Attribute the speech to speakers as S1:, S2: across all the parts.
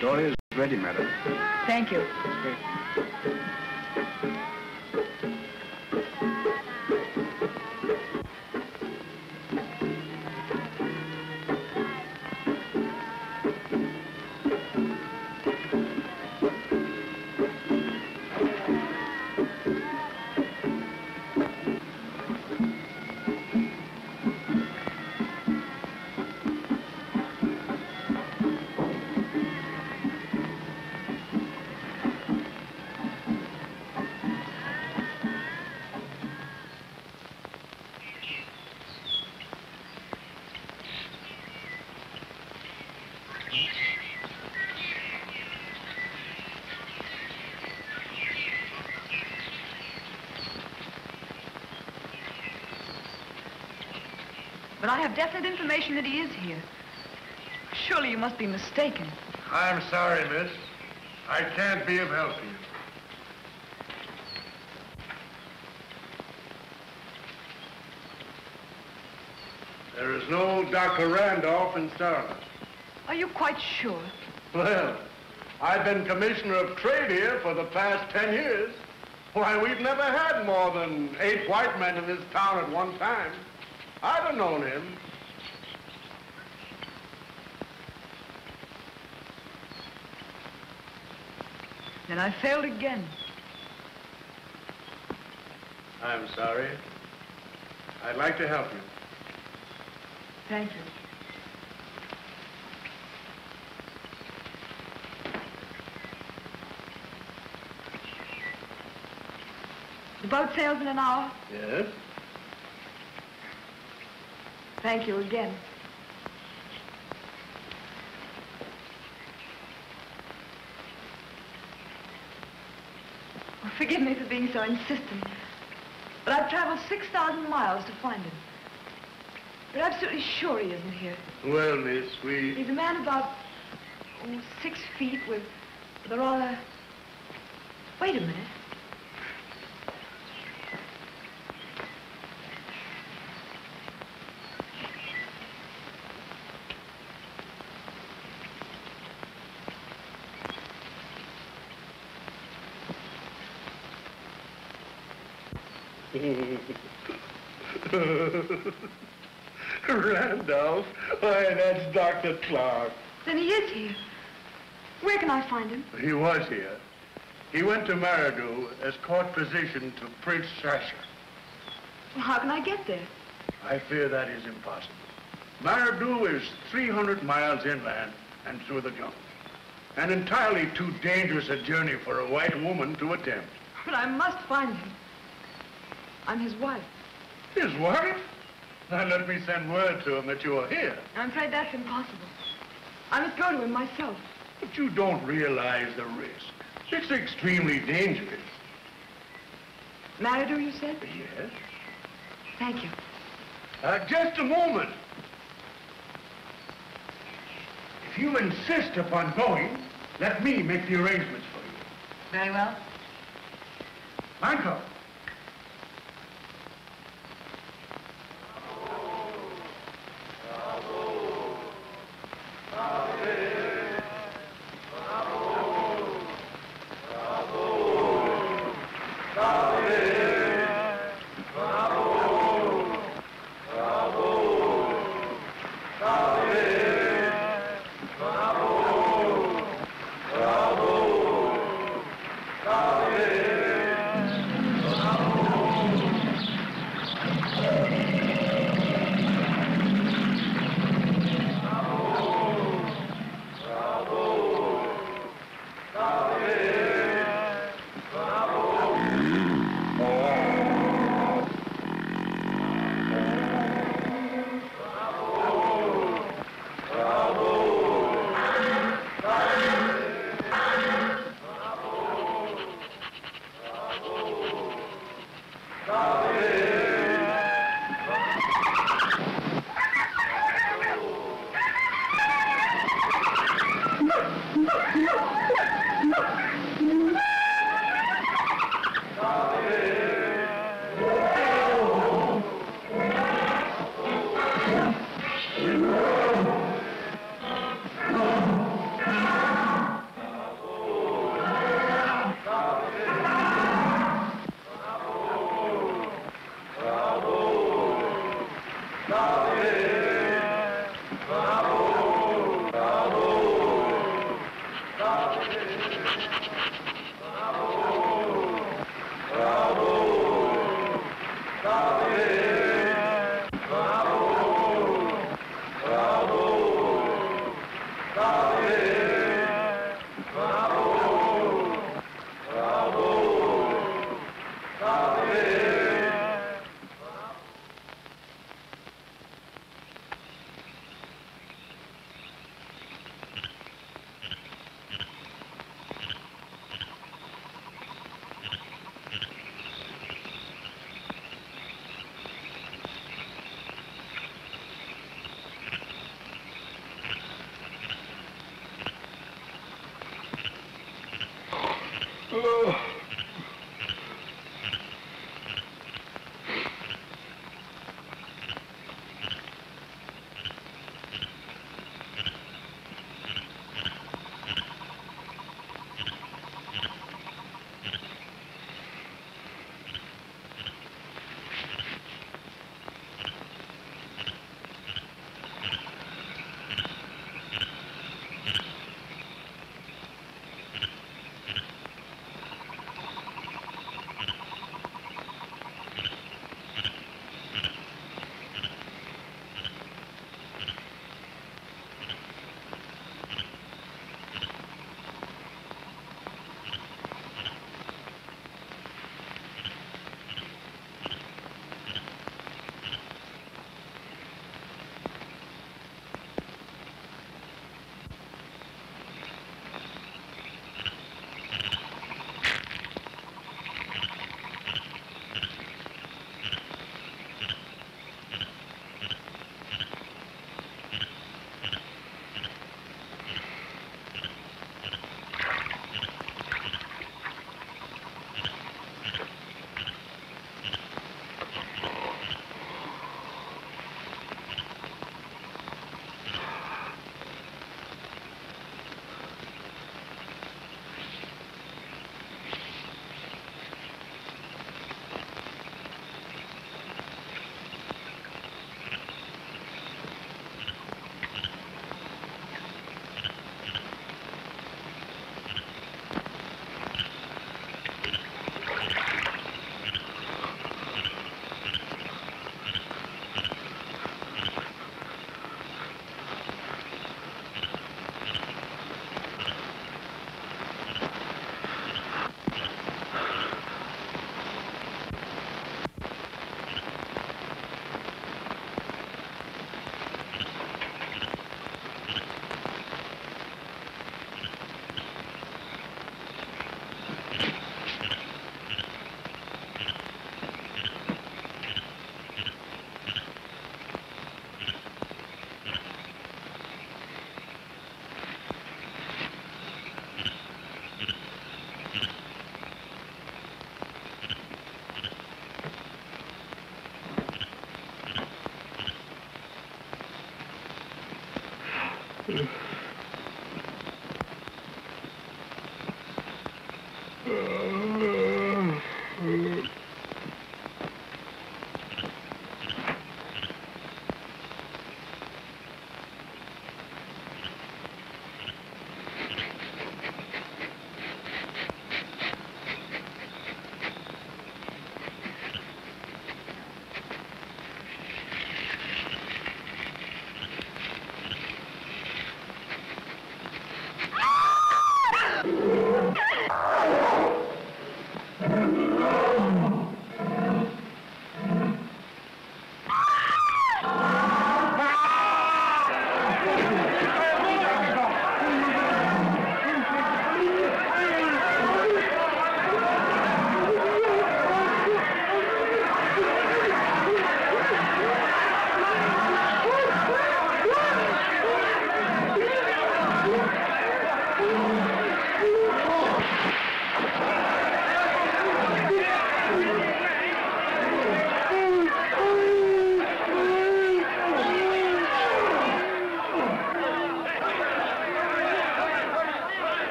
S1: Dory is ready, madam.
S2: Thank you. But I have definite information that he is here. Surely you must be mistaken.
S3: I'm sorry, miss. I can't be of help to you. There is no Dr. Randolph in Starland.
S2: Are you quite sure?
S3: Well, I've been commissioner of trade here for the past 10 years. Why, we've never had more than 8 white men in this town at one time. I'd have known him.
S2: Then I failed again.
S3: I'm sorry. I'd like to help you.
S2: Thank you. The boat sails in an hour?
S3: Yes?
S2: Thank you again. Oh, forgive me for being so insistent, but I've traveled 6,000 miles to find him. But I'm absolutely sure he isn't here.
S3: Well, miss,
S2: He's a man about 6 feet with a rather... Wait a minute.
S3: Randolph? Why, that's Dr. Clark.
S2: Then he is here. Where can I find him?
S3: He was here. He went to Maradu as court physician to Prince Sasha.
S2: Well, how can I get there?
S3: I fear that is impossible. Maradu is 300 miles inland and through the jungle. An entirely too dangerous a journey for a white woman to attempt.
S2: But I must find him. I'm his wife.
S3: His wife? Now let me send word to him that you are here.
S2: I'm afraid that's impossible. I must go to him myself.
S3: But you don't realize the risk. It's extremely dangerous.
S2: Maradu, you said?
S3: Yes.
S2: Thank you.
S3: Just a moment. If you insist upon going, let me make the arrangements for you.
S2: Very well.
S3: Michael.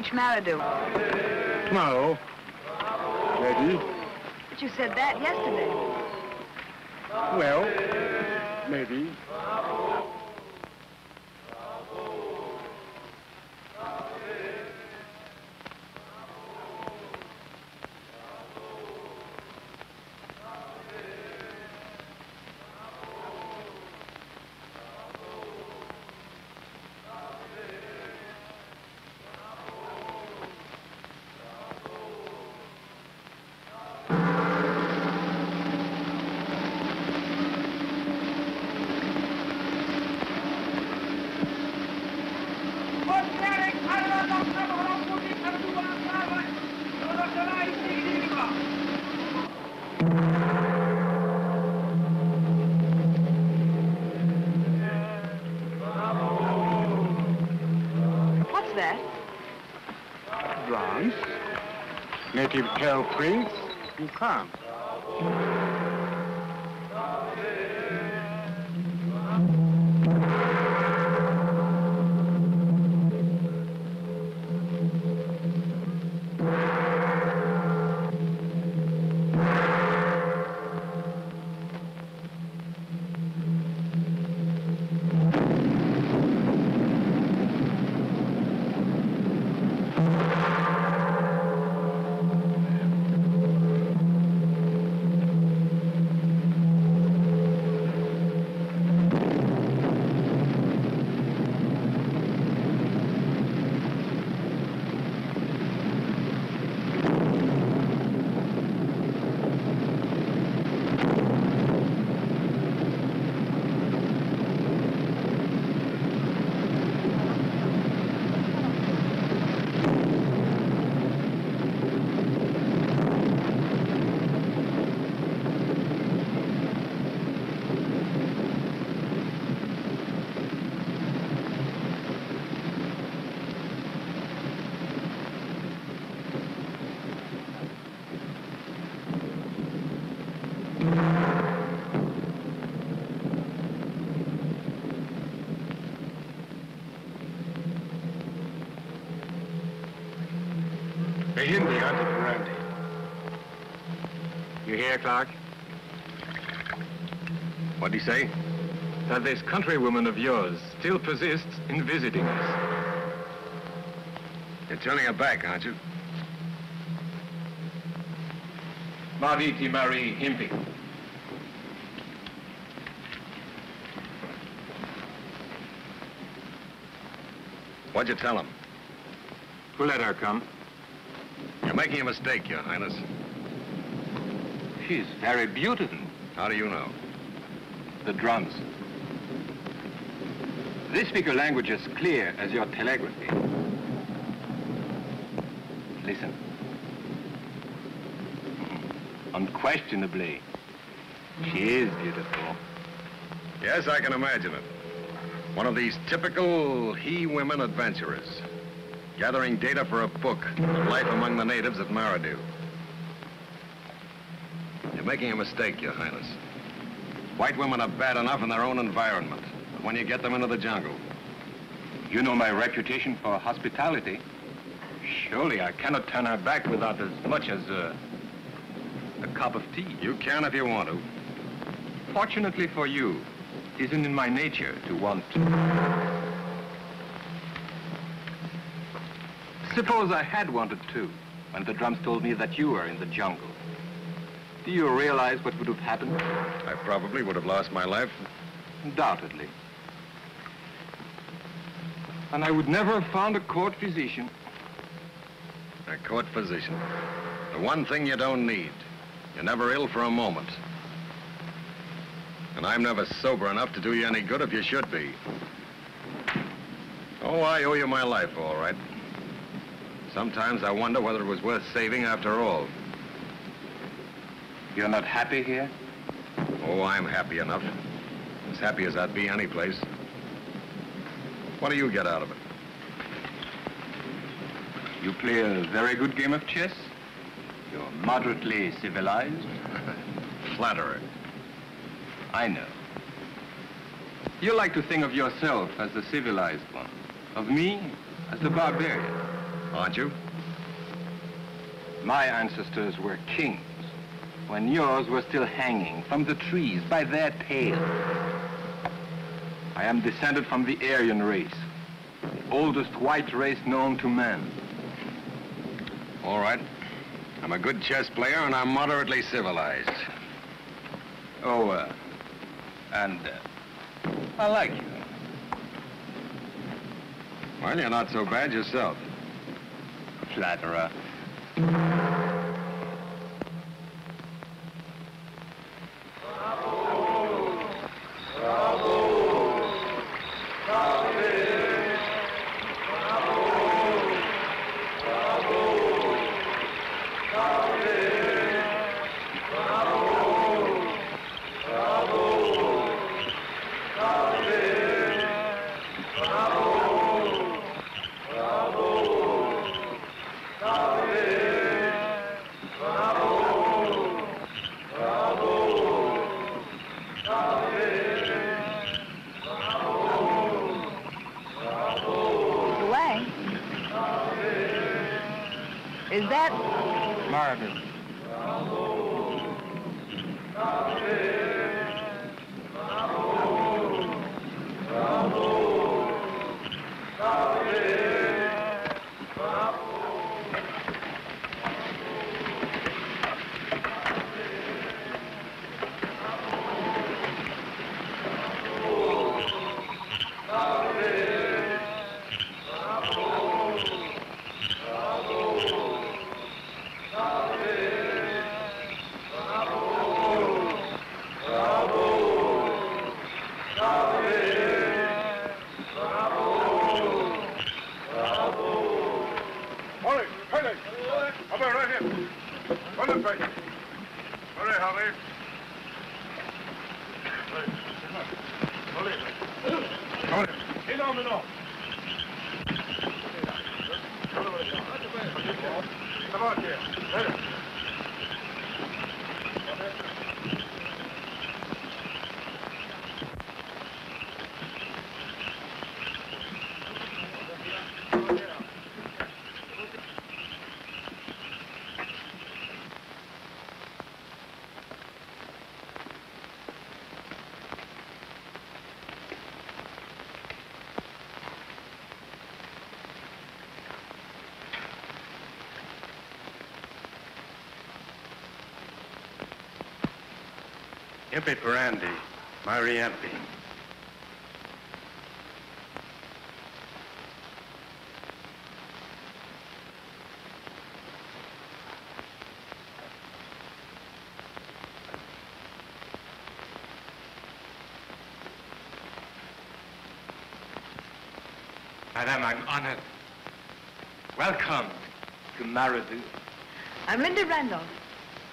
S2: reach Maradu?
S1: Tomorrow. Maybe.
S2: But you said that yesterday.
S1: Well, maybe.
S2: What's that?
S1: Dance. Native tell Prince, you can't.
S3: The Hindi hunted for Randy. You hear, Clark? What'd he say?
S4: That this countrywoman of yours still persists in visiting us.
S3: You're turning her back, aren't you?
S4: Maviti Mari Himpi.
S3: What'd you tell him?
S4: To let her come.
S3: You're making a mistake, Your Highness.
S4: She's very beautiful.
S3: How do you know?
S4: The drums. They speak a language as clear as your telegraphy. Listen. Unquestionably, she is beautiful.
S3: Yes, I can imagine it. One of these typical he-women adventurers, gathering data for a book on life among the natives at Maradu. You're making a mistake, Your Highness. White women are bad enough in their own environment, but when you get them into the jungle.
S4: You know my reputation for hospitality. Surely I cannot turn her back without as much as a cup of tea.
S3: You can if you want to.
S4: Fortunately for you, it isn't in my nature to want to. Suppose I had wanted to, when the drums told me that you were in the jungle. Do you realize what would have happened?
S3: I probably would have lost my life.
S4: Undoubtedly. And I would never have found a court physician.
S3: A court physician. The one thing you don't need. You're never ill for a moment. And I'm never sober enough to do you any good if you should be. Oh, I owe you my life, all right. Sometimes I wonder whether it was worth saving after all.
S4: You're not happy here?
S3: Oh, I'm happy enough. As happy as I'd be any place. What do you get out of it?
S4: You play a very good game of chess. You're moderately civilized.
S3: Flatterer.
S4: I know. You like to think of yourself as the civilized one, of me as the barbarian. Aren't you? My ancestors were kings, when yours were still hanging from the trees by their tails. I am descended from the Aryan race, the oldest white race known to man.
S5: All right. I'm a good chess player, and I'm moderately civilized.
S4: Oh, I like you.
S5: Well, you're not so bad yourself.
S4: Flatterer.
S2: Is that...
S4: Marvin.
S1: Impy Parandi, Mari Impy.
S4: Madame, I'm honored. Welcome to Maradu.
S2: I'm Linda Randolph.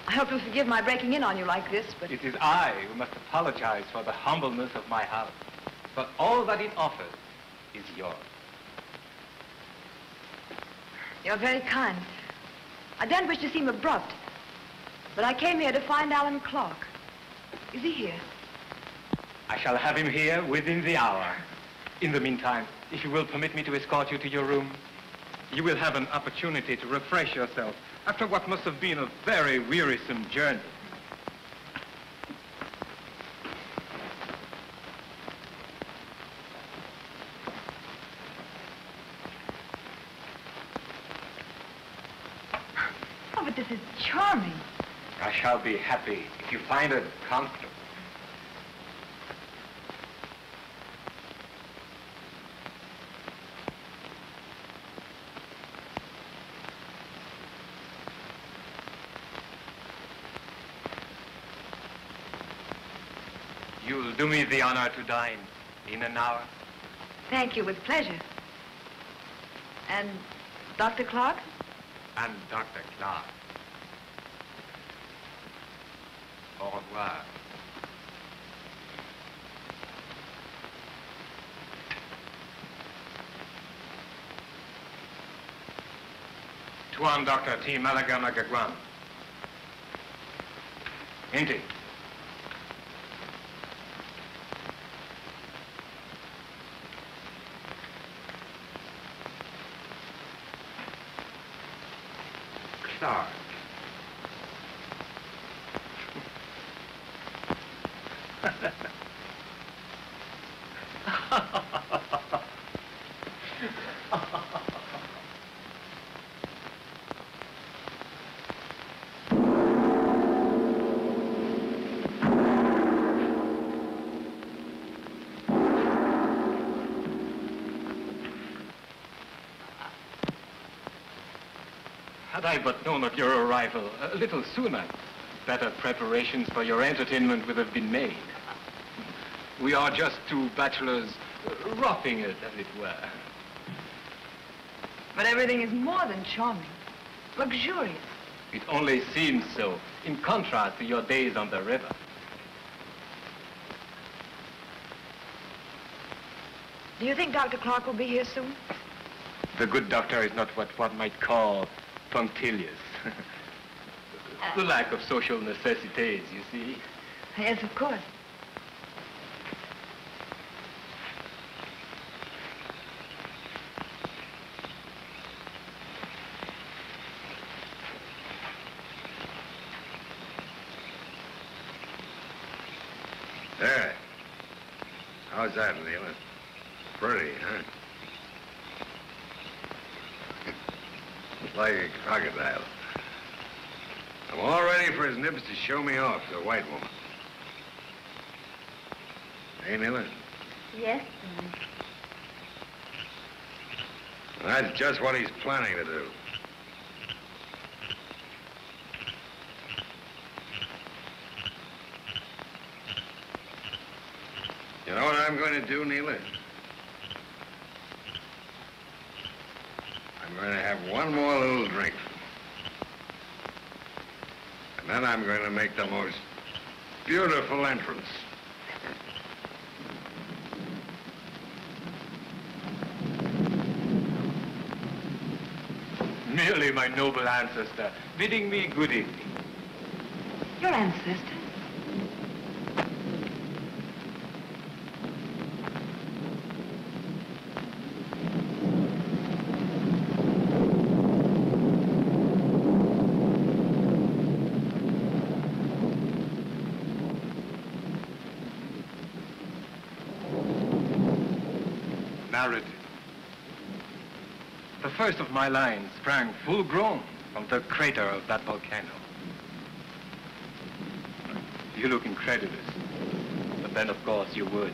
S2: I hope you'll forgive my breaking in on you like this, but...
S4: It is I who must apologize for the humbleness of my house. But all that it offers is yours.
S2: You're very kind. I don't wish to seem abrupt, but I came here to find Alan Clark. Is he here?
S4: I shall have him here within the hour. In the meantime, if you will permit me to escort you to your room, you will have an opportunity to refresh yourself after what must have been a very wearisome journey.
S2: Oh, but this is charming.
S4: I shall be happy if you find it comfortable. You'll do me the honor to dine in an hour?
S2: Thank you, with pleasure. And Dr. Clark?
S4: And Dr. Clark. Au revoir. Tuan Dr. T. Malagama Gagwan. Inti. Had I but known of your arrival a little sooner, better preparations for your entertainment would have been made. We are just two bachelors roughing it, as it were.
S2: But everything is more than charming. Luxurious.
S4: It only seems so, in contrast to your days on the river.
S2: Do you think Dr. Clark will be here soon?
S4: The good doctor is not what one might call punctilious. The lack of social necessities, you see.
S2: Yes, of course.
S5: There. How's that, Leela? Pretty, huh? Like a crocodile. I'm all ready for his nibs to show me off to a white woman. Hey, Leela?
S2: Yes,
S5: That's just what he's planning to do. You know what I'm going to do, Neela? I'm going to have one more little drink. And then I'm going to make the most beautiful entrance.
S4: Merely my noble ancestor, bidding me good evening.
S2: Your ancestor?
S4: Narrative. The first of my lines sprang full grown from the crater of that volcano. You look incredulous, but then of course you would.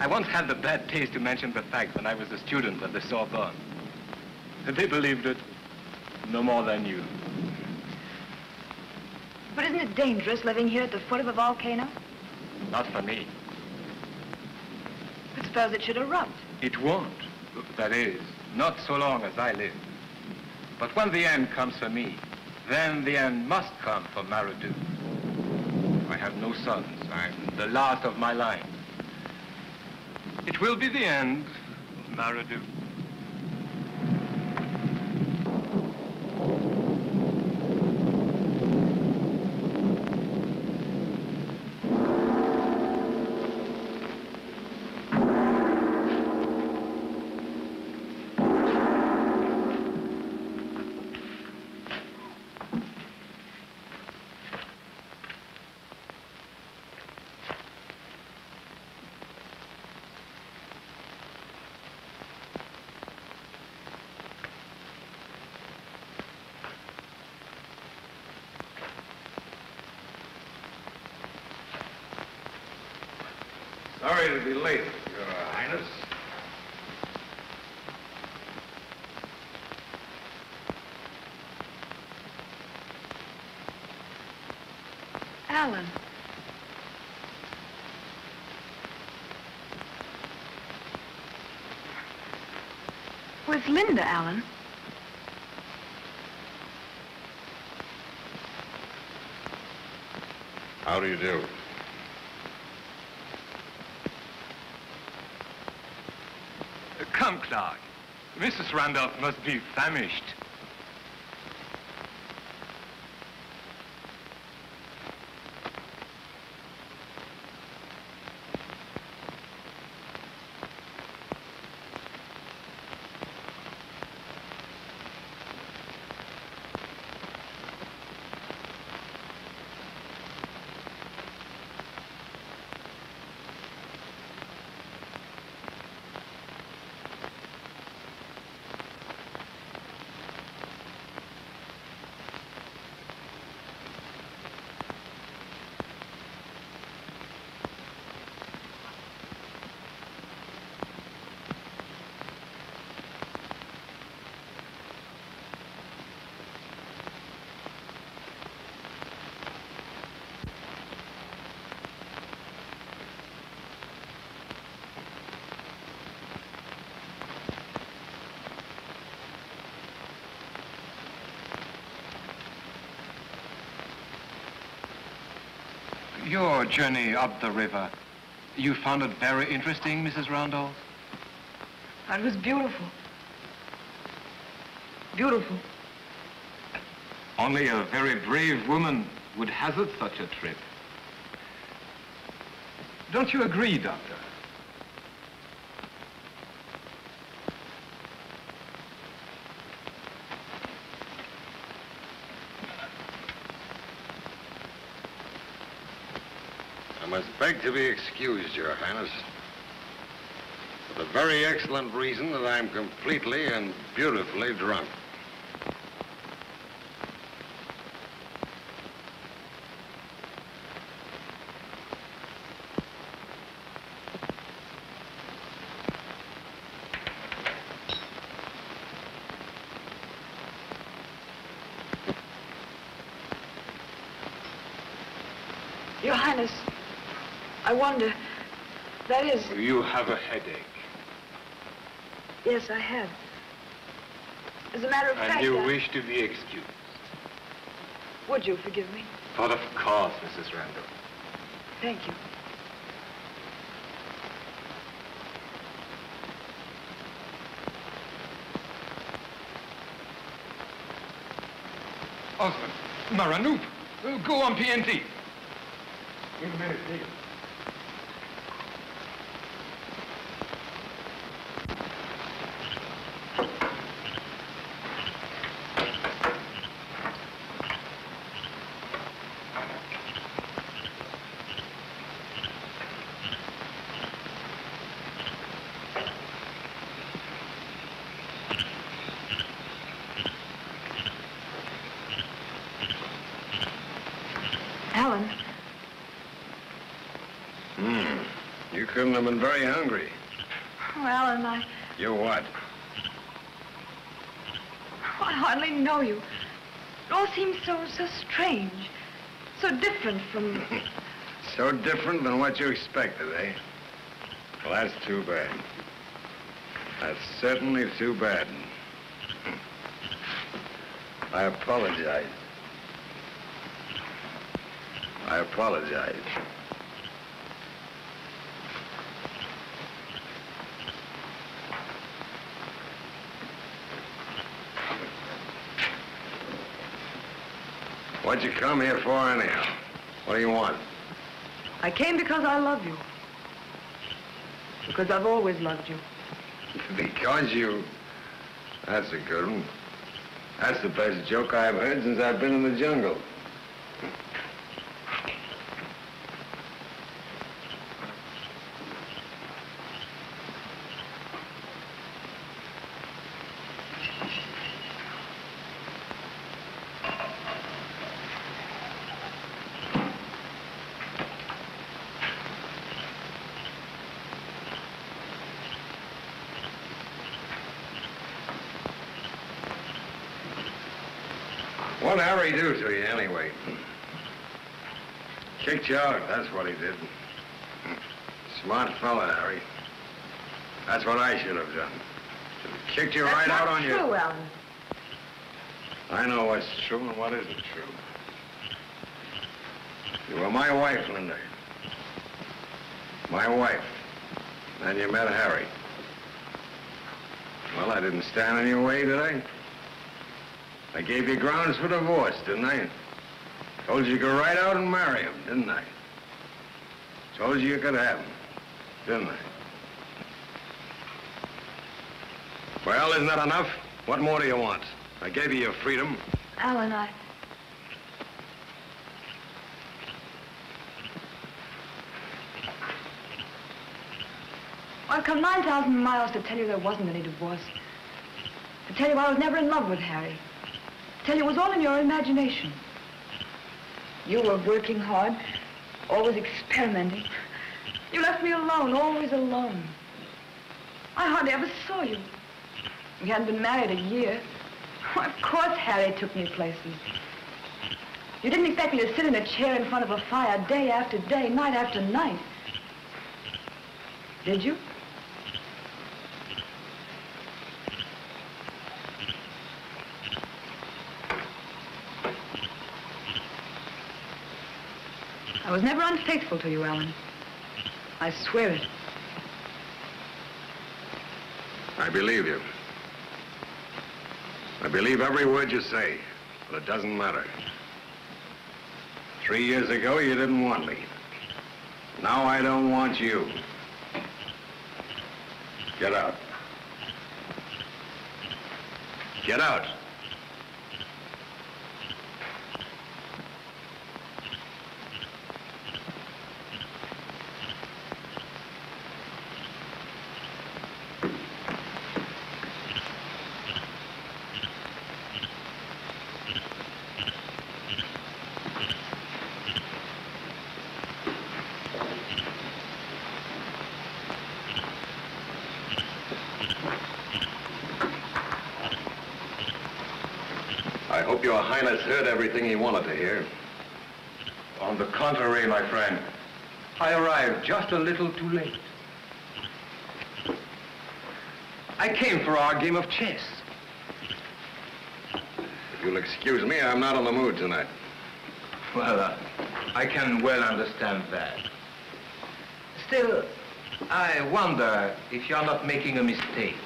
S4: I once had the bad taste to mention the fact when I was a student at the Sorbonne. They believed it no more than you.
S2: But isn't it dangerous living here at the foot of a volcano?
S4: Not for me.
S2: But suppose it should erupt.
S4: It won't. That is, not so long as I live. But when the end comes for me, then the end must come for Maradu. I have no sons. I'm the last of my line. It will be the end of Maradu.
S5: Sorry to be late, Your Highness.
S2: Alan. Where's Linda, Alan?
S5: How do you do?
S4: Come, Clark. Mrs. Randolph must be famished. Your journey up the river, you found it very interesting, Mrs. Randolph?
S2: It was beautiful. Beautiful.
S4: Only a very brave woman would hazard such a trip. Don't you agree, Doctor?
S5: I must beg to be excused, Your Highness, for the very excellent reason that I'm completely and beautifully drunk.
S2: Your Highness, I wonder, that is...
S4: You have a headache.
S2: Yes, I have. As a matter of fact,
S4: And you wish to be excused.
S2: Would you forgive me?
S4: But of course, Mrs. Randolph.
S2: Thank you.
S4: Osmond, Maranoop, go on PNT.
S3: Wait a minute, Dick.
S2: Alan,
S5: You couldn't have been very hungry.
S2: oh, Alan,
S5: You what?
S2: I hardly know you. It all seems so strange, so different from...
S5: So different than what you expected, eh? Well, that's too bad. That's certainly too bad. I apologize. I apologize. What'd you come here for anyhow? What do you want?
S2: I came because I love you. Because I've always loved you.
S5: Because you... That's a good one. That's the best joke I've heard since I've been in the jungle. What'd Harry do to you, anyway? Kicked you out, that's what he did. Smart fella, Harry. That's what I should have done. Should have kicked you right out on
S2: That's not true,
S5: your...
S2: Alan.
S5: I know what's true and what isn't true. You were my wife, Linda. My wife. Then you met Harry. Well, I didn't stand in your way, did I? I gave you grounds for divorce, didn't I? Told you you could ride out and marry him, didn't I? Told you you could have him, didn't I? Well, isn't that enough? What more do you want? I gave you your freedom.
S2: Alan, I've come 9,000 miles to tell you there wasn't any divorce. To tell you I was never in love with Harry. To tell you it was all in your imagination. You were working hard, always experimenting. You left me alone, always alone. I hardly ever saw you. We hadn't been married a year. Of course Harry took me places. You didn't expect me to sit in a chair in front of a fire day after day, night after night. Did you? I was never unfaithful to you, Alan. I swear it.
S5: I believe you. I believe every word you say, but it doesn't matter. 3 years ago, you didn't want me. Now I don't want you. Get out. Get out. I hope Your Highness heard everything he wanted to hear.
S4: On the contrary, my friend, I arrived just a little too late. I came for our game of chess.
S5: If you'll excuse me, I'm not in the mood tonight.
S4: Well, I can well understand that. Still, I wonder if you're not making a mistake.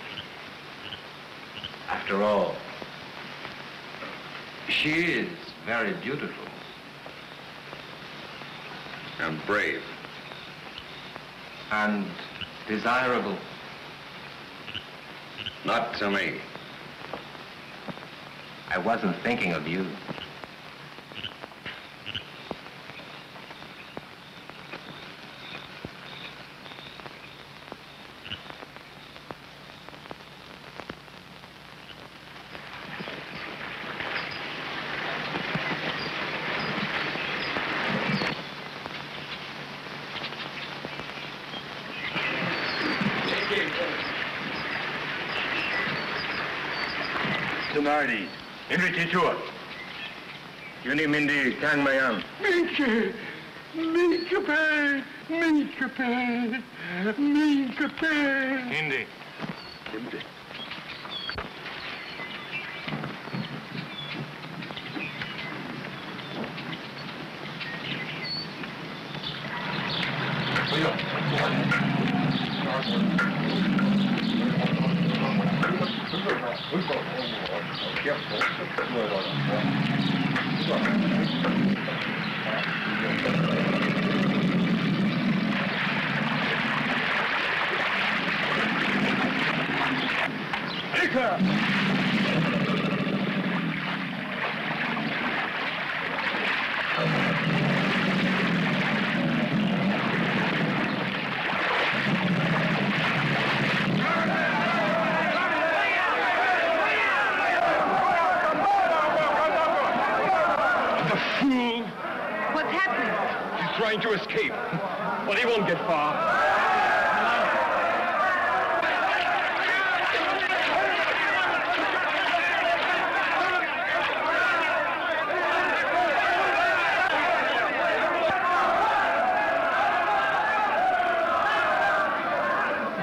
S4: After all, she is very beautiful.
S5: And brave.
S4: And desirable.
S5: Not to me.
S4: I wasn't thinking of you.
S5: Mardi, invititur. Yuni mindi kang mayam.
S1: Minke, minke, minke, minke.
S5: Hindi.
S1: Hindi.
S4: Trying to escape, but he won't get far.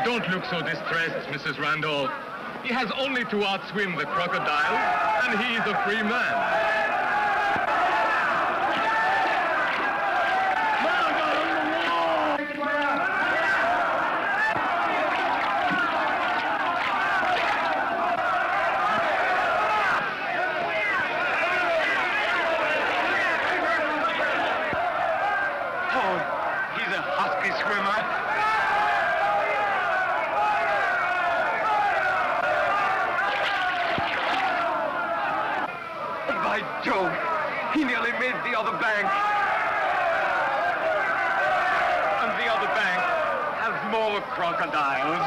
S4: Don't look so distressed, Mrs. Randolph. He has only to outswim the crocodile, and he is a free man. He nearly made the other bank. And the other bank has more crocodiles.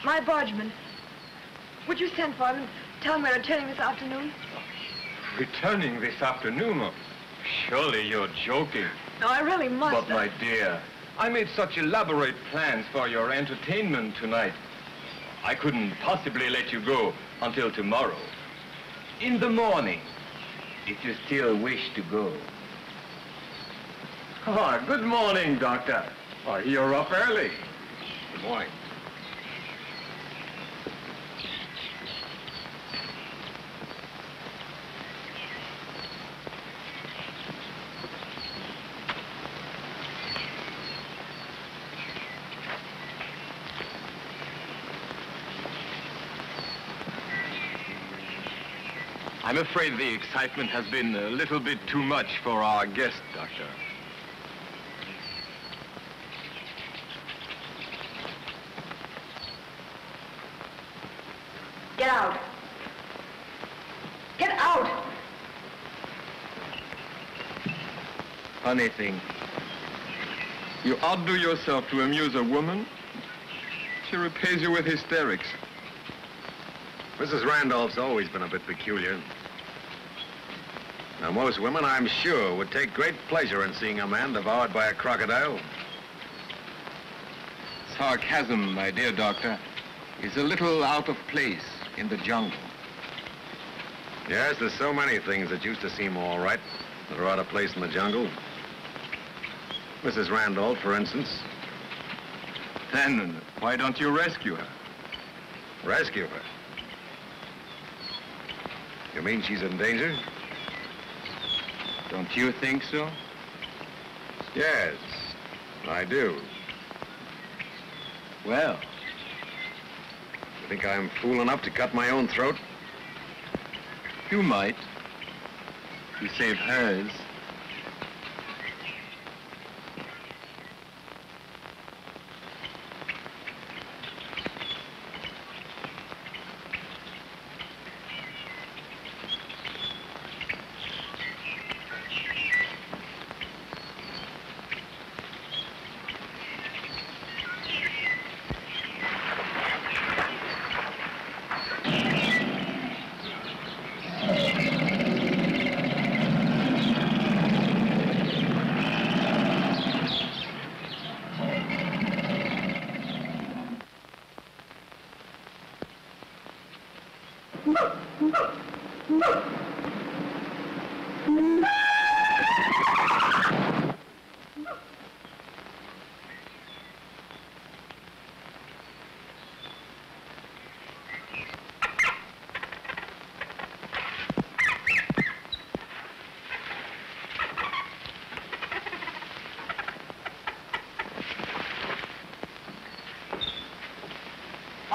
S2: My bargeman. Would you send for him and tell him we're returning this afternoon?
S4: Returning this afternoon? Surely you're joking.
S2: No, I really must.
S4: But, my dear, I made such elaborate plans for your entertainment tonight. I couldn't possibly let you go until tomorrow. In the morning, if you still wish to go. Oh, good morning, Doctor. Oh, you're up early.
S5: Good morning.
S4: I'm afraid the excitement has been a little bit too much for our guest, Doctor.
S2: Get out. Get out!
S4: Funny thing. You outdo yourself to amuse a woman. She repays you with hysterics.
S5: Mrs. Randolph's always been a bit peculiar. Now, most women, I'm sure, would take great pleasure in seeing a man devoured by a crocodile.
S4: Sarcasm, my dear Doctor, is a little out of place in the jungle.
S5: Yes, there's so many things that used to seem all right that are out of place in the jungle. Mrs. Randolph, for instance.
S4: Then, why don't you rescue her?
S5: Rescue her? You mean she's in danger?
S4: Don't you think so?
S5: Yes, I do.
S4: Well,
S5: You think I'm fool enough to cut my own throat?
S4: you might. To save hers.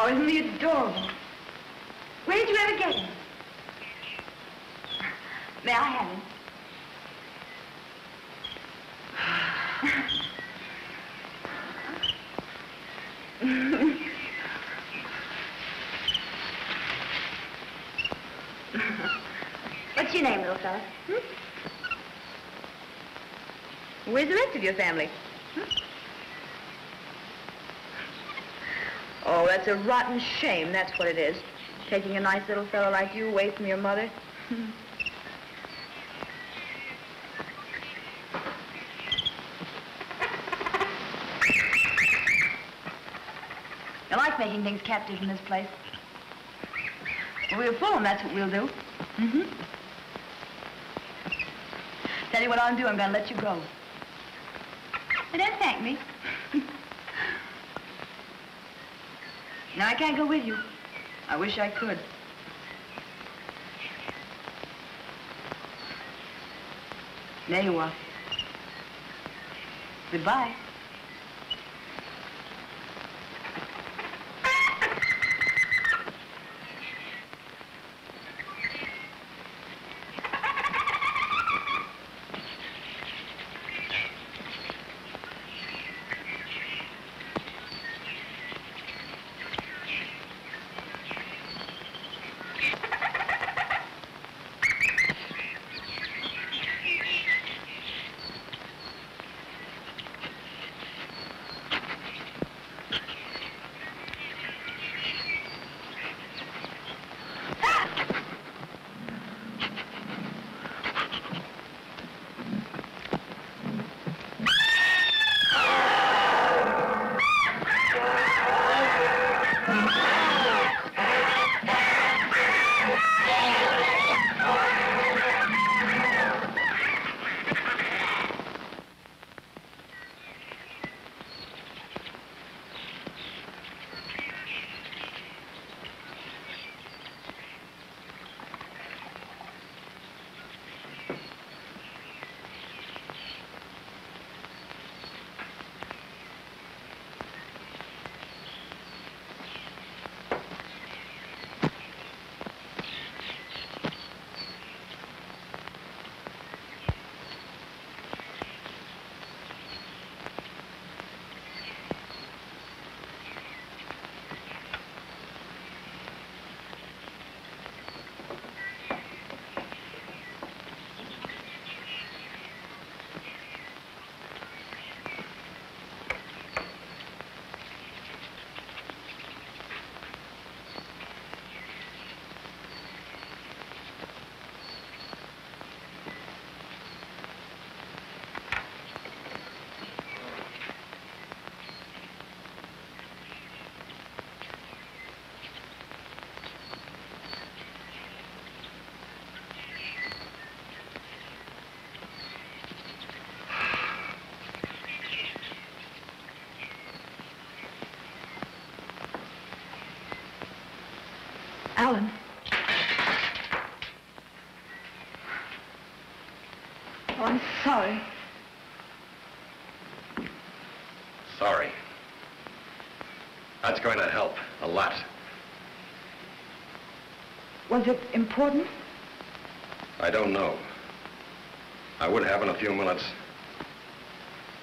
S2: Oh, isn't he adorable? Where did you ever get him? May I have him? What's your name, little fella? Where's the rest of your family? Oh, that's a rotten shame, that's what it is. Taking a nice little fellow like you away from your mother. I like making things captive in this place. When we'll fool them, that's what we'll do. Tell you what I'll do, I'm going to let you go. But don't thank me. Now, I can't go with you. I wish I could. There you are. Goodbye. Alan. Oh, I'm sorry.
S5: Sorry. That's going to help a lot.
S2: Was it important?
S5: I don't know. I would have in a few minutes.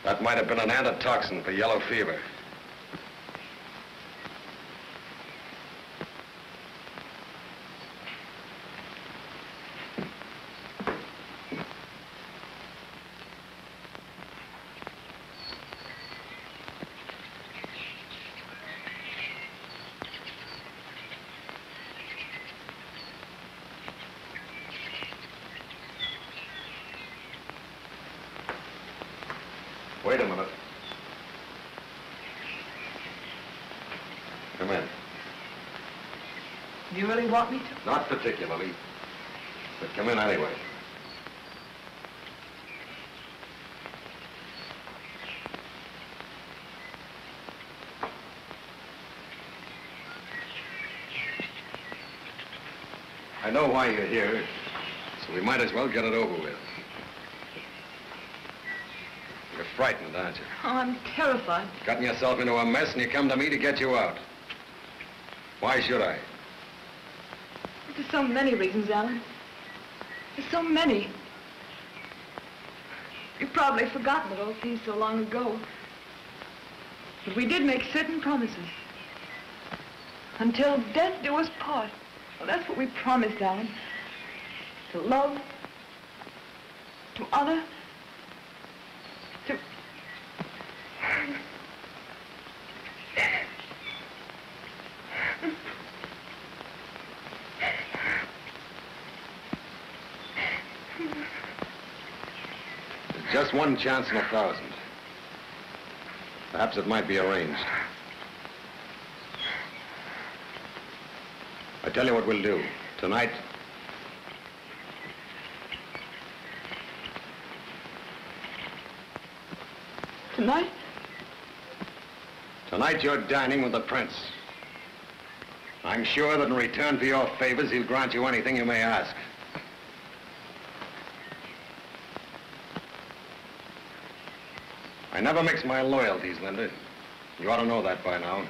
S5: That might have been an antitoxin for yellow fever. Wait a minute. Come in.
S2: Do you really want me to?
S5: Not particularly, but come in anyway. I know why you're here, so we might as well get it over with. You're frightened, aren't you?
S2: Oh, I'm terrified.
S5: Gotten yourself into a mess and you come to me to get you out. Why should I?
S2: There's so many reasons, Alan. There's so many. You've probably forgotten it all seems so long ago. But we did make certain promises. Until death do us part. Well, that's what we promised, Alan. To love, to honor, to...
S5: There's just one chance in 1,000. Perhaps it might be arranged. I tell you what we'll do. Tonight,
S2: Tonight?
S5: Tonight you're dining with the prince. I'm sure that in return for your favors, he'll grant you anything you may ask. I never mix my loyalties, Linda. You ought to know that by now.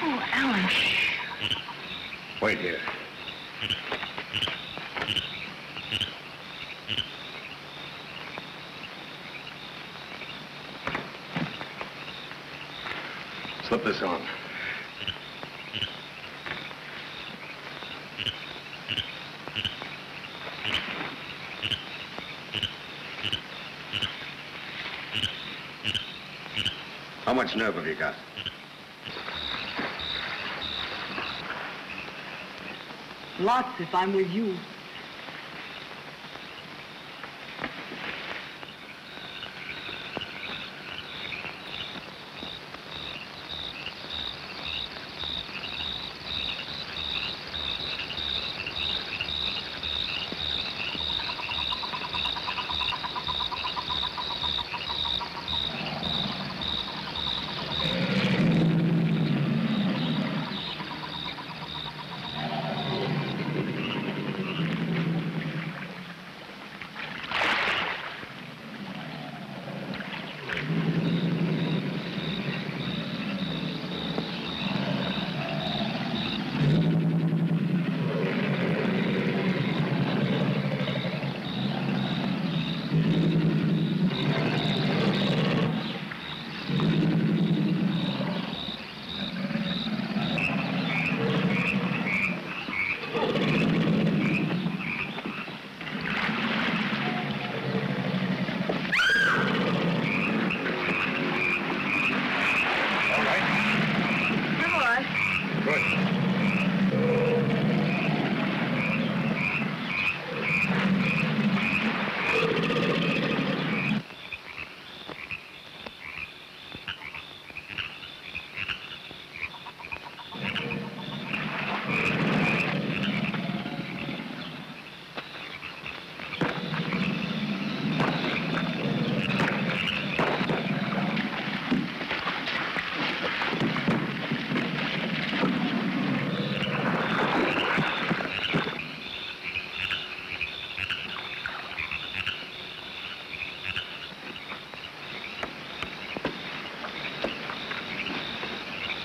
S2: Oh, Alan.
S5: Wait here. Slip this on. How much nerve have you got?
S2: Lots if I'm with you.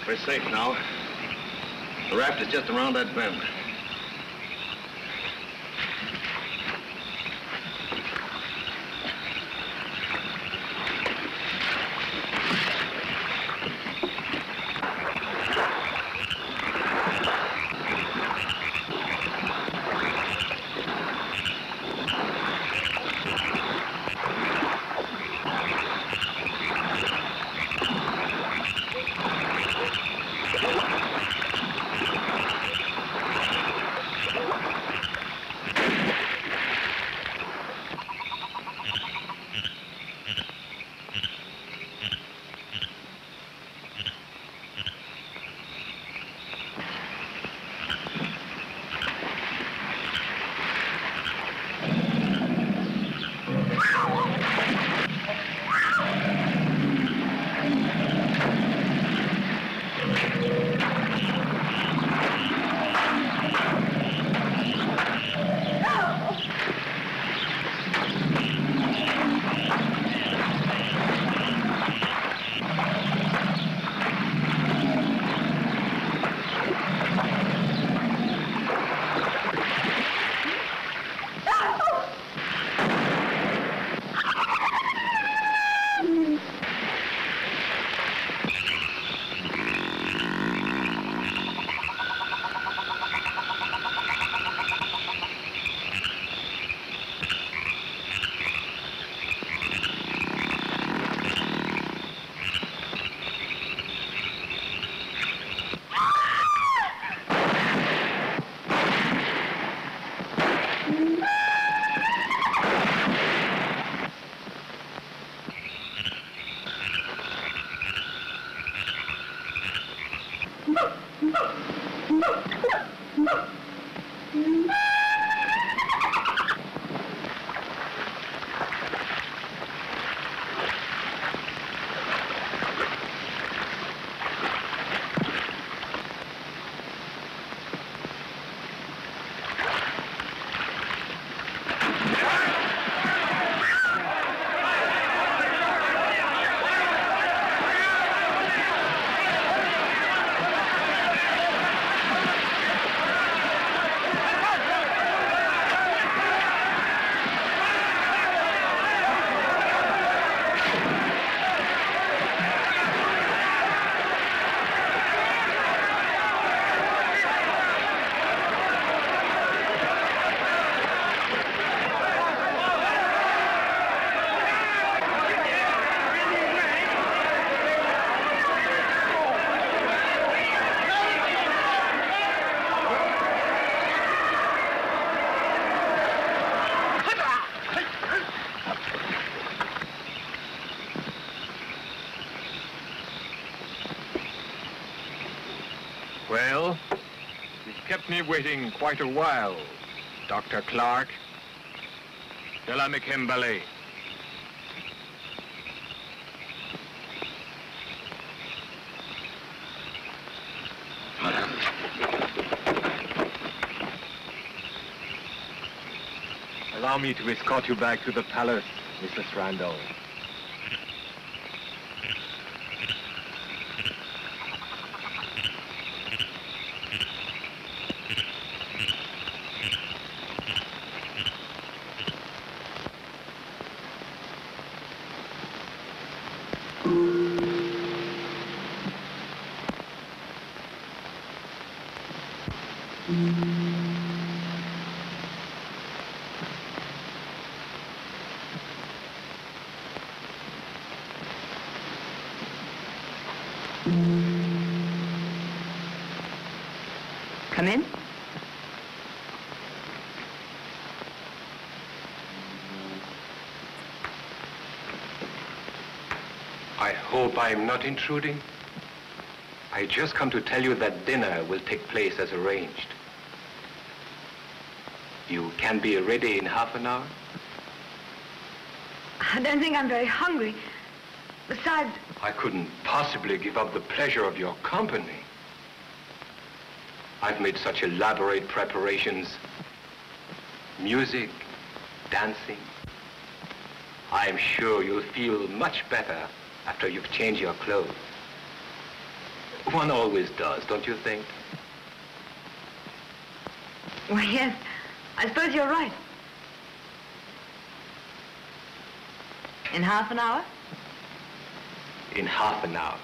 S5: We're safe now. The raft is just around that bend.
S4: Well, you've kept me waiting quite a while, Dr. Clark. Shall I make him ballet? Allow me to escort you back to the palace, Mrs. Randall.
S2: Come in.
S4: I hope I'm not intruding. I just come to tell you that dinner will take place as arranged. You can be ready in half an hour?
S2: I don't think I'm very hungry. Besides...
S4: I couldn't possibly give up the pleasure of your company. I've made such elaborate preparations. Music, dancing. I'm sure you'll feel much better after you've changed your clothes. One always does, don't you think?
S2: Well, yes. I suppose you're right. In half an hour?
S4: In half an hour.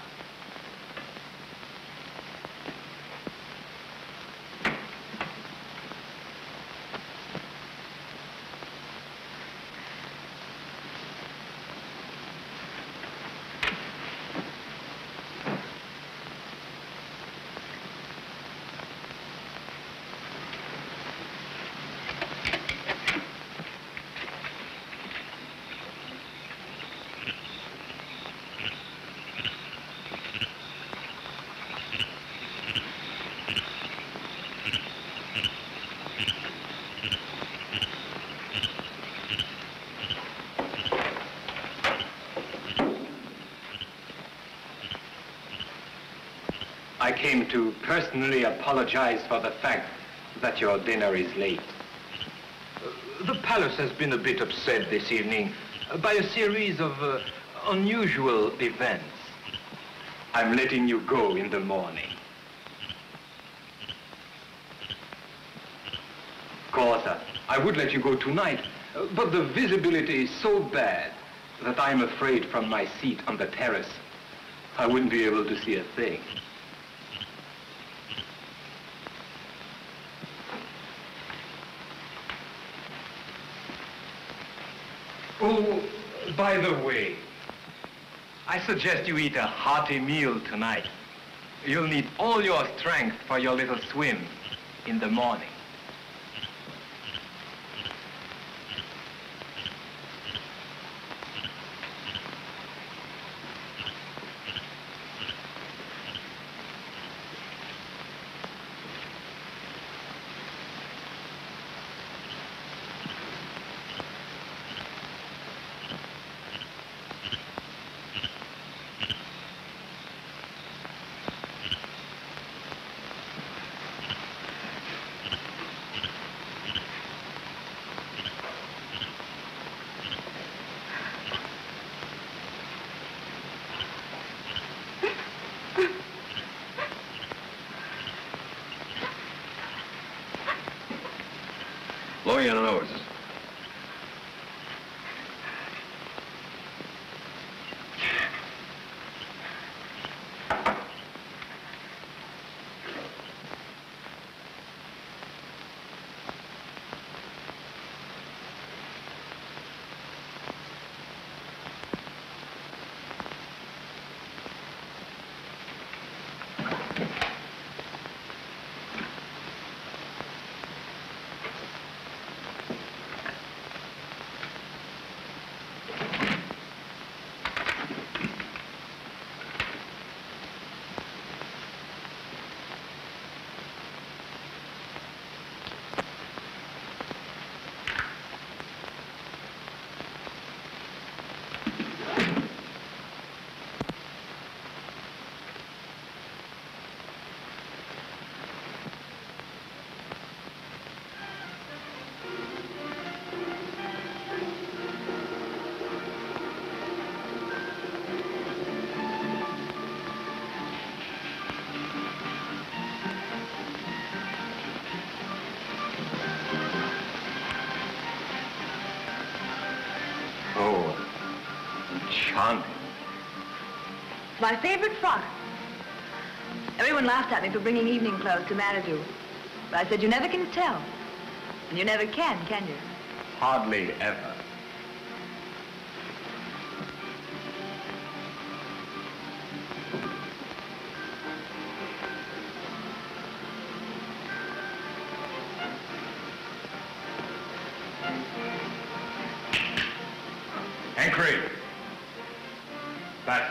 S4: I came to personally apologize for the fact that your dinner is late. The palace has been a bit upset this evening by a series of unusual events. I'm letting you go in the morning. Of course, I would let you go tonight, but the visibility is so bad that I'm afraid from my seat on the terrace, I wouldn't be able to see a thing. Oh, by the way, I suggest you eat a hearty meal tonight. You'll need all your strength for your little swim in the morning.
S5: Blow your nose. can't.
S2: It's my favorite frock. Everyone laughed at me for bringing evening clothes to Manitou. But I said, you never can tell. And you never can you?
S5: Hardly ever. Anchoring. Back.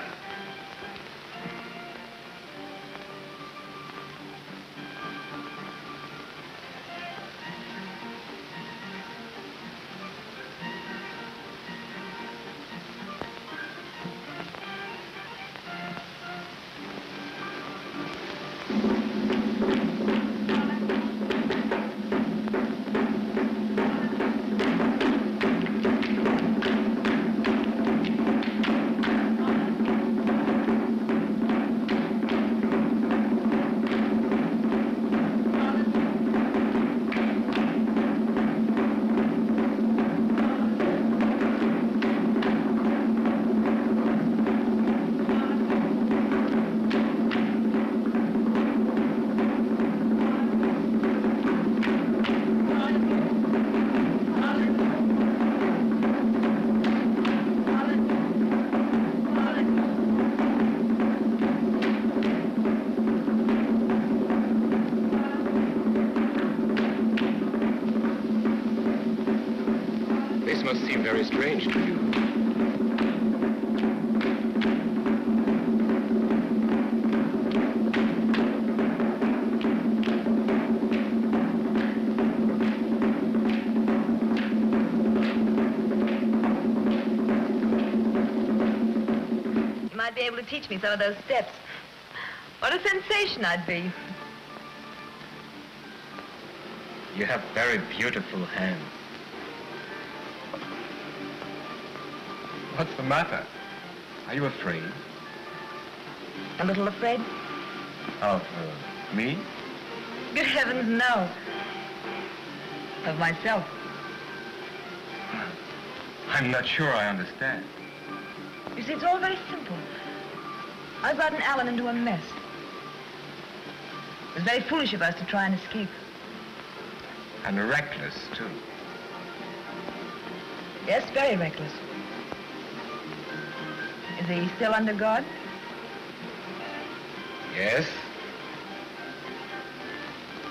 S4: Must seem very strange to you.
S2: You might be able to teach me some of those steps. What a sensation I'd be.
S4: You have very beautiful hands. What's the matter? Are you afraid?
S2: A little afraid?
S4: Of me?
S2: Good heavens, no. Of myself.
S4: I'm not sure I understand.
S2: You see, it's all very simple. I've gotten Alan into a mess. It was very foolish of us to try and escape.
S4: And reckless, too.
S2: Yes, very reckless. Is he still under guard?
S4: Yes?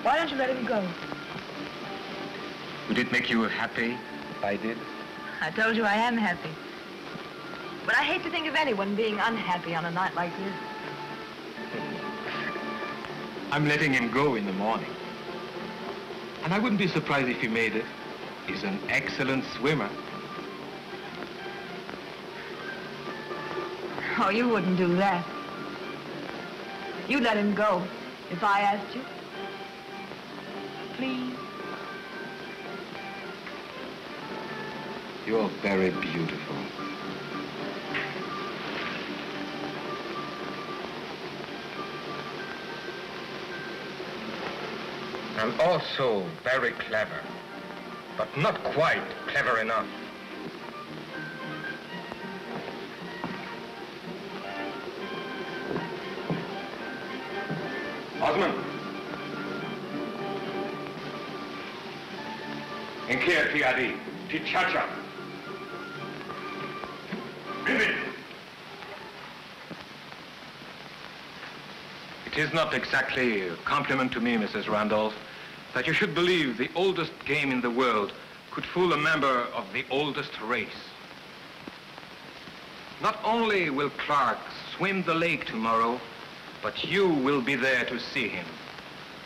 S2: Why don't you let him go?
S4: Would it make you happy if I did?
S2: I told you I am happy. But I hate to think of anyone being unhappy on a night like this.
S4: I'm letting him go in the morning. And I wouldn't be surprised if he made it. He's an excellent swimmer.
S2: Oh, you wouldn't do that. You'd let him go if I asked you. Please.
S4: You're very beautiful. And also very clever, but not quite clever enough. Osman. Inkir Tiadi, Tichacha. Vivid. It is not exactly a compliment to me, Mrs. Randolph, that you should believe the oldest game in the world could fool a member of the oldest race. Not only will Clark swim the lake tomorrow, but you will be there to see him.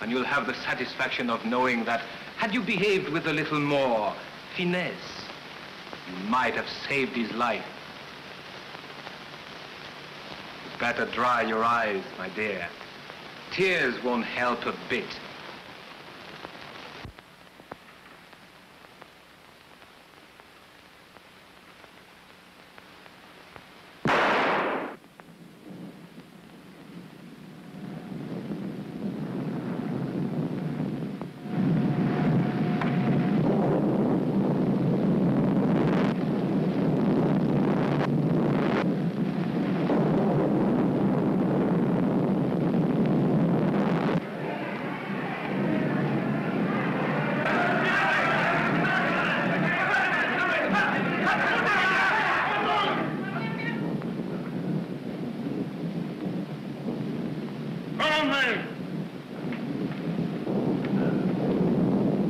S4: And you'll have the satisfaction of knowing that had you behaved with a little more finesse, you might have saved his life. You'd better dry your eyes, my dear. Tears won't help a bit.
S5: down, man!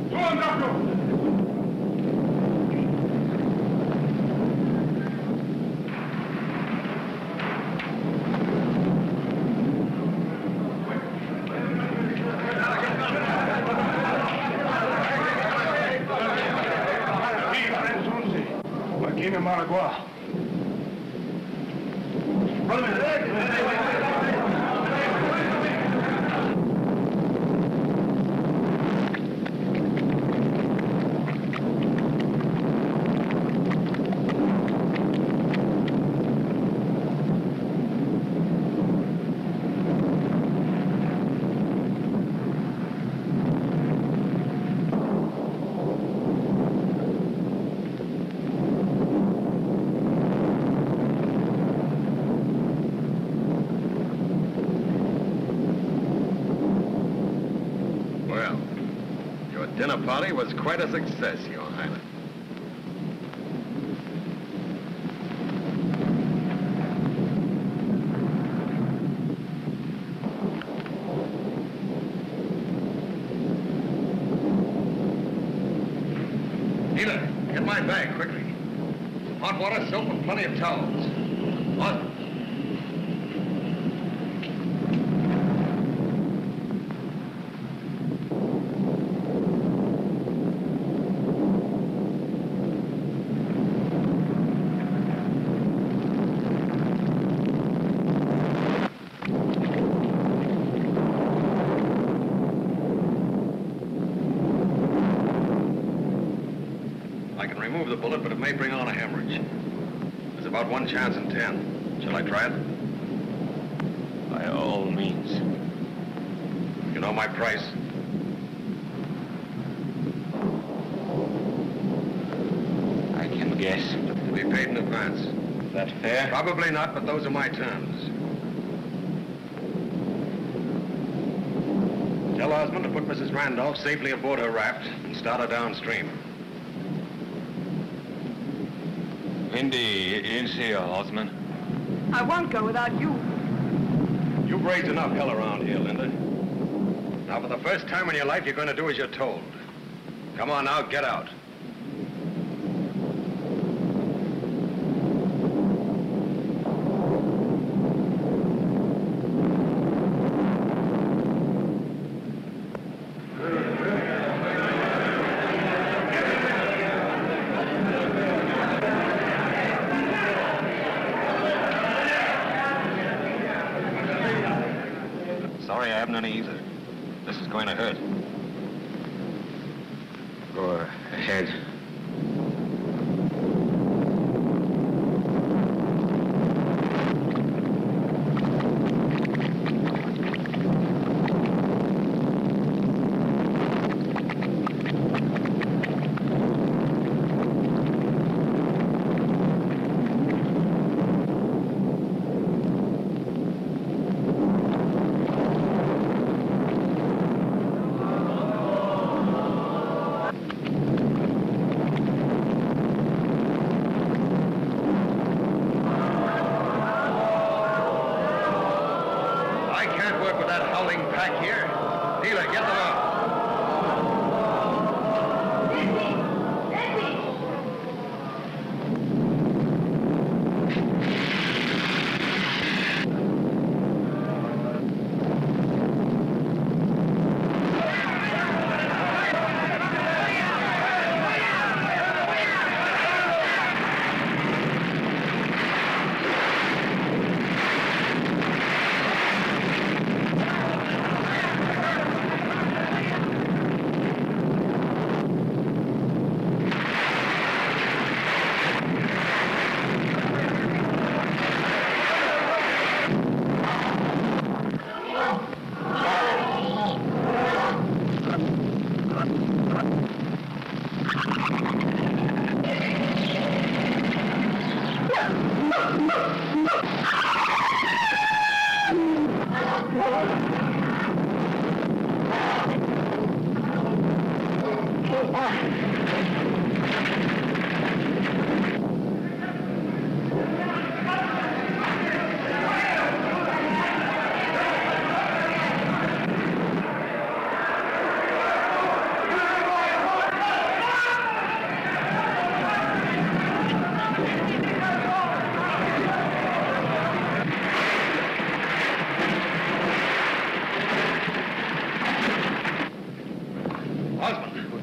S5: Go on, doctor!
S1: Maragua.
S5: Dinner party was quite a success, Your Highness. Healer, get my bag quickly. Some hot water, soap, and plenty of towels. What? The bullet, but it may bring on a hemorrhage. There's about 1 chance in 10. Shall I try it?
S4: By all means.
S5: You know my price?
S4: I can guess.
S5: To be paid in advance.
S4: Is that fair?
S5: Probably not, but those are my terms. Tell Osmond to put Mrs. Randolph safely aboard her raft and start her downstream.
S4: Indy is here, Osmond.
S2: I won't go without you.
S5: You've raised enough hell around here, Linda. Now, for the first time in your life, you're going to do as you're told. Come on now, get out.
S4: Sorry, I haven't any either. This is going to hurt. Go ahead.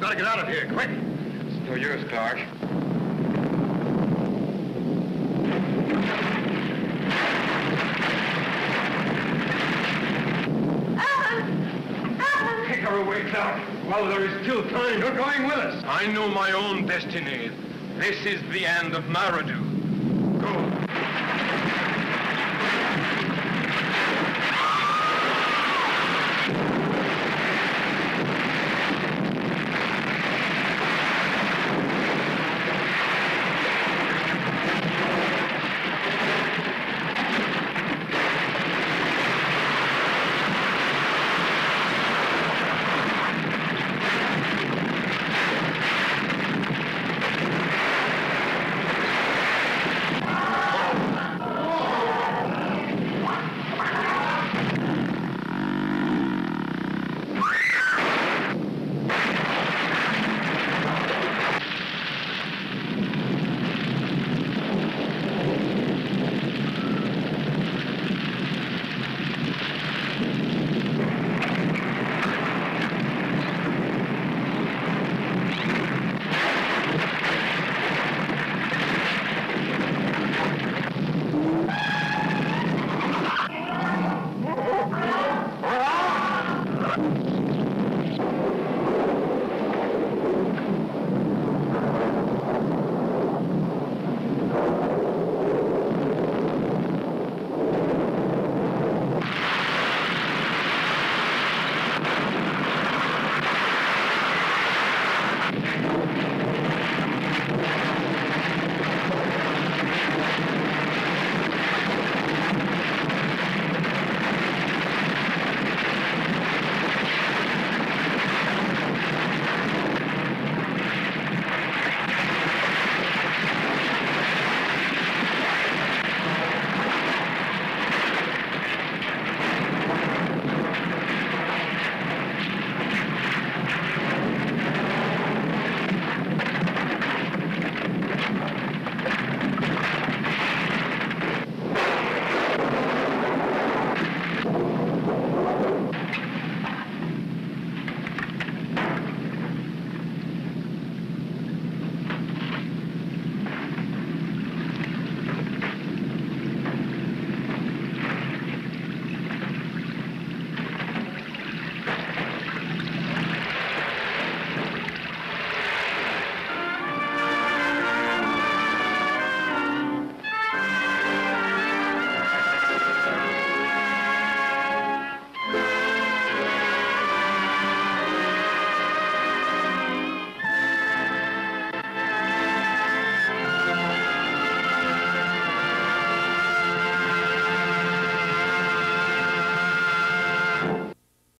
S5: Gotta get out of here, quick.
S4: It's no use, Clark. Take her away, Clark, while there is still time.
S5: You're going with us.
S6: I know my own destiny. This is the end of Maradu.